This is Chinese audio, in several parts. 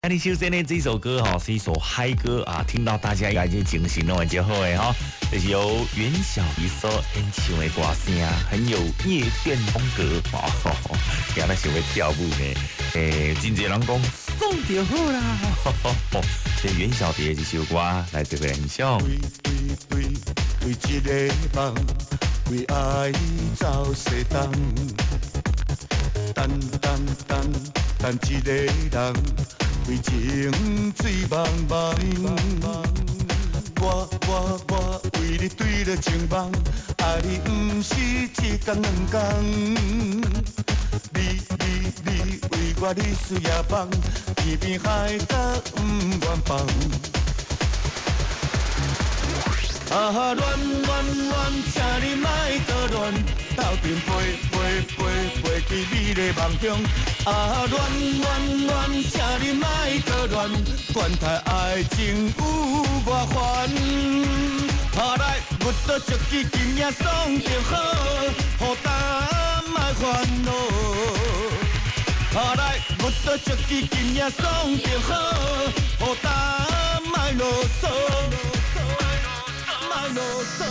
那你首先呢，这首歌哈是一首嗨歌啊，听到大家应该就精神都很较好的哈，就是由袁小仪所演唱的歌声，很有夜店风格哦。今日想要跳舞呢，真侪人讲爽就好啦。这袁小蝶这首歌来这个欣赏。为一个梦，为爱走西东，等一个人。为情醉茫茫，我为你对了情梦，爱你不是一天两天，你为我日思夜梦，天边海角不愿放。啊，恋，请你莫多恋，斗阵飞去美丽梦中。啊，恋，请你莫多恋，管他爱情有偌烦。啊来，我倒一支金也爽就好，孤单莫烦恼。啊来，我倒一支金也爽就好，孤单莫啰嗦。啰嗦，啰嗦。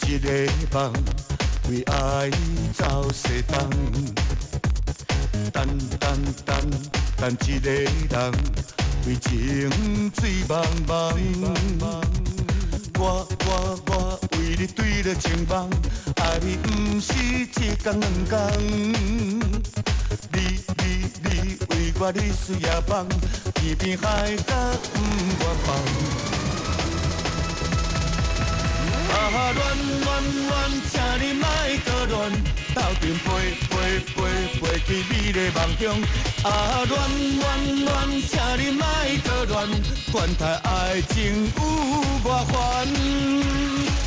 一个梦，为爱走西东，等一个人，为情醉茫茫。我为你对了情梦，爱你不是一天两天，你为我日思夜梦，天边海角不愿放。啊，恋，请你莫多恋，斗阵飞去美丽梦中。啊，恋，请你莫多恋，管他爱情有偌烦。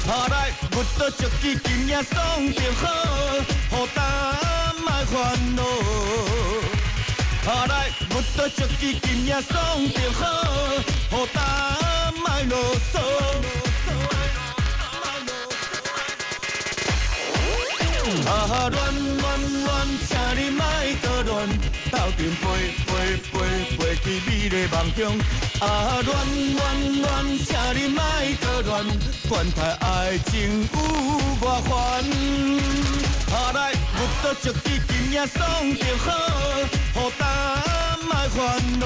啊来，我倒一支金也爽就好，孤单莫烦恼。啊来，我倒一支金也爽就好，孤单莫啰嗦。啊，恋，请你莫多恋，斗阵飞去美丽梦中。啊，恋，请你莫多恋，管他爱情有偌烦。啊来，我倒一支金也爽就好，孤单莫烦恼。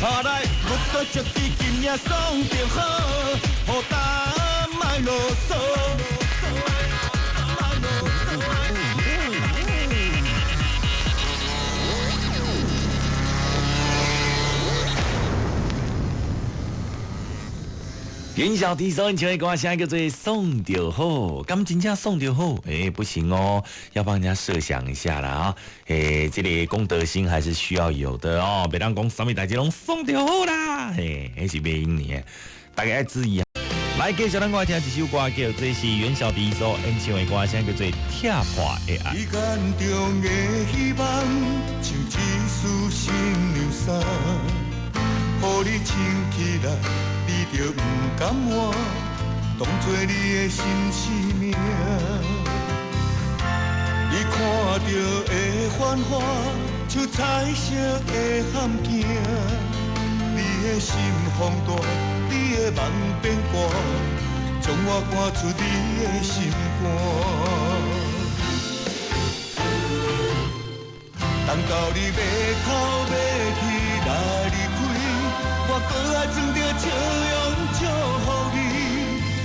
啊来，我倒一支金也爽就好，孤单莫啰嗦。袁小迪所演唱的歌声叫做《送就好》，咁真正送就好，不行哦，要帮人家设想一下啦啊，这里公德心还是需要有的哦，别让讲什么代志拢送就好啦，那是袂用呢，大家要注意啊。来，继续咱我听一首歌，叫做是袁小迪所演唱的歌声叫做《拆破的爱》。你眼中的希望，像一束新娘伞，予你穿起来。你就不敢换，当作你的新生命。你看到的繁华，像彩色的함镜。你的心放大，你的梦变卦，将我赶出你的心肝。等到你要哭要去来离开。我搁爱装着笑容祝福你，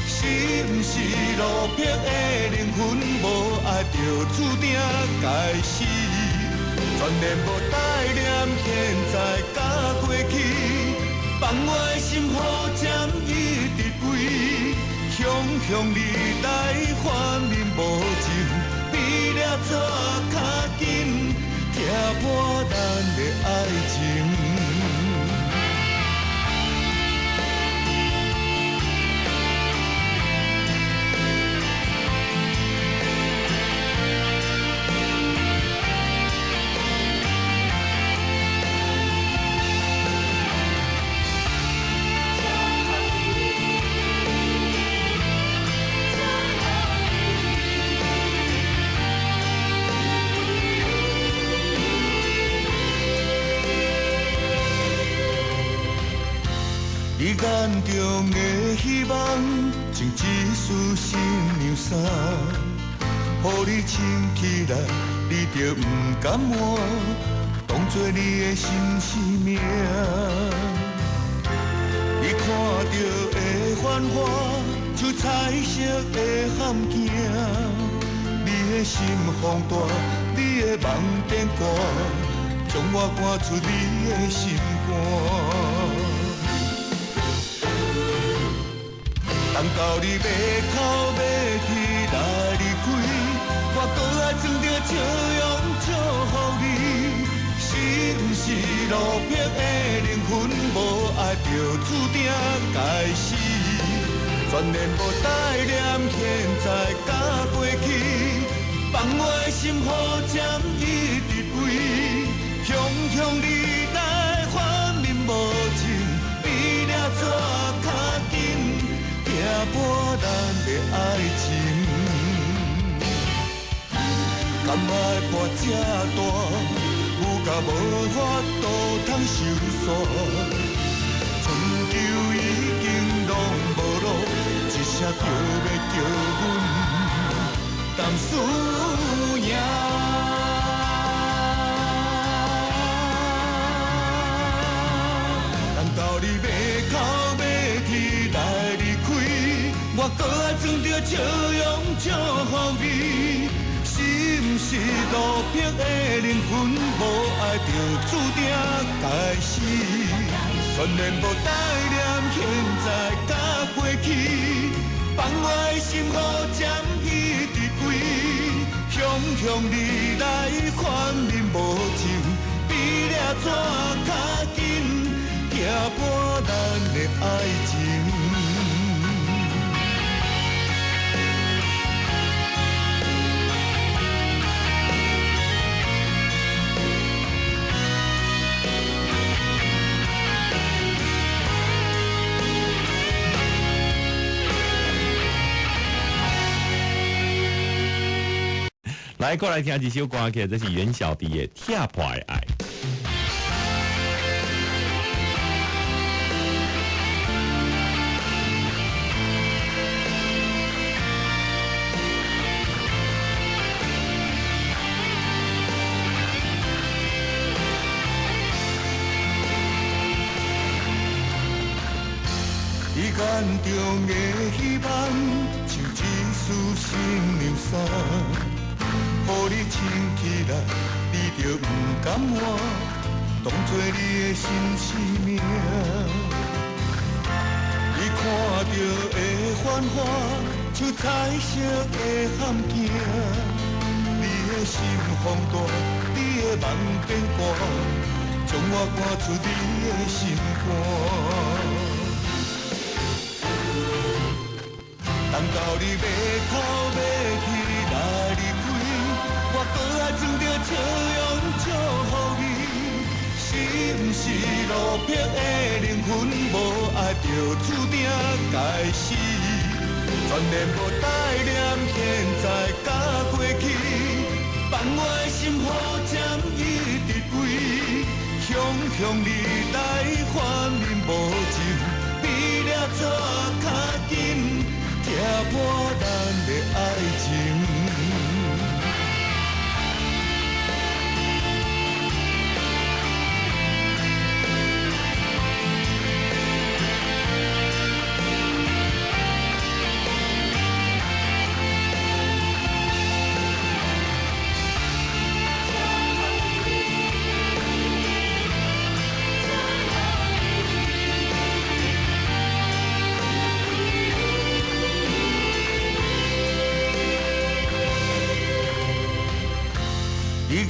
是不是落魄的灵魂无爱就注定该死？全然无概念，现在甲过去。放我的心雨针一直飞，向你来反面无情，比了纸较紧，拆破咱的爱情。你眼中的希望，穿一束新娘衫，予你穿起来，你就不敢换，当作你的心生命。你看到的繁华，像彩色的함镜，你的心放大，你的梦变卦，将我赶出你的心肝。等到你要哭要啼来离开，我搁爱装着笑容祝福你。是不是落魄的灵魂，无爱就注定该死？全然无带念，现在甲过去，放我的心雨针一直飞，向你来反面无情，比了纸较紧。拆破咱的爱情，甘爱破这大，有甲无法度通收煞。春秋已经拢无路，一声叫要叫阮淡思念。等到你要哭要啼来离开，我搁爱装着笑容祝福你。是不是落魄的灵魂，无爱就注定该死？全然无带念，现在甲过去，放我的心雨针一直飞，向你来反面无情，比了纸较紧，拆破咱的爱情。来，过来听几首歌曲，这是袁小迪的《拆破的爱》。你眼中的希望，像一束新娘衫。予你穿起来，你就不敢换，当作你的新生命。你看到的繁华，像彩色的함镜，你的心放大，你的梦变卦，将我赶出你的心肝。等到你要哭要啼来离开，我搁爱装着笑容祝福你。是不是落魄的灵魂，无爱就注定该死？全然无带念，现在甲过去，放我的心雨针一直飞，向你来反面无情，比了纸较紧。拆破咱的爱情。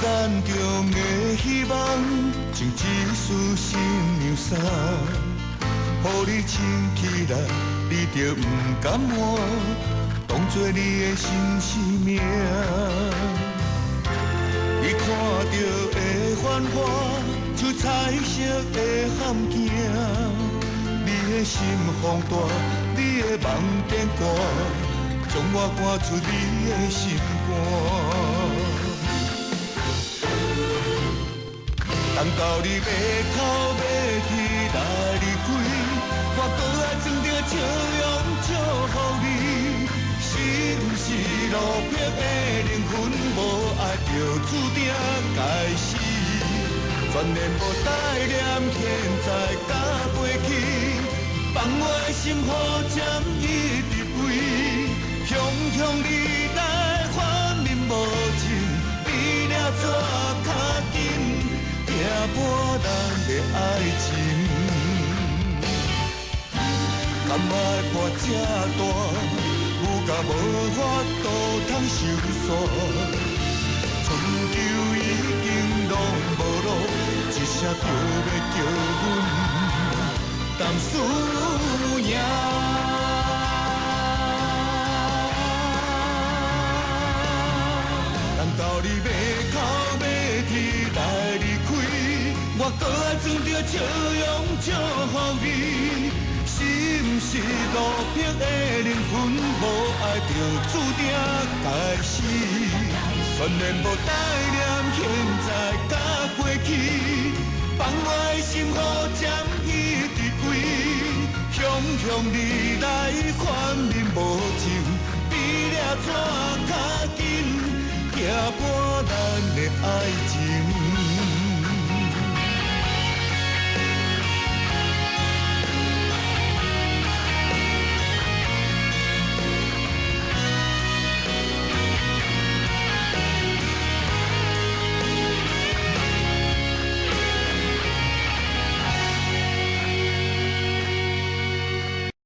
眼中的希望，穿一束新娘衫，予你穿起来，你就不敢换，当作你的新生命。你看到的繁华，像彩色的함境，你的心放大，你的梦变大，将我赶出你的心肝。等到你要哭要啼来离开，我搁爱装着笑容祝福你。是不是落魄的灵魂，无爱就注定该死？全然无带念，现在甲过去，放我的心雨渐一直飞，雄雄你来反面无情，比了怎较紧？拼搏咱的爱情，甘爱破这大，有甲无法度通收煞。春秋已经拢无路，一声叫要叫阮淡思念。等到你要哭要啼来离开，我搁爱装着笑容祝福你。是不是落魄的灵魂，无爱就注定该死？全然无带念，现在甲过去，放我的心雨渐一直飞，雄雄你来反面无情，比了怎较紧？行破咱的爱情。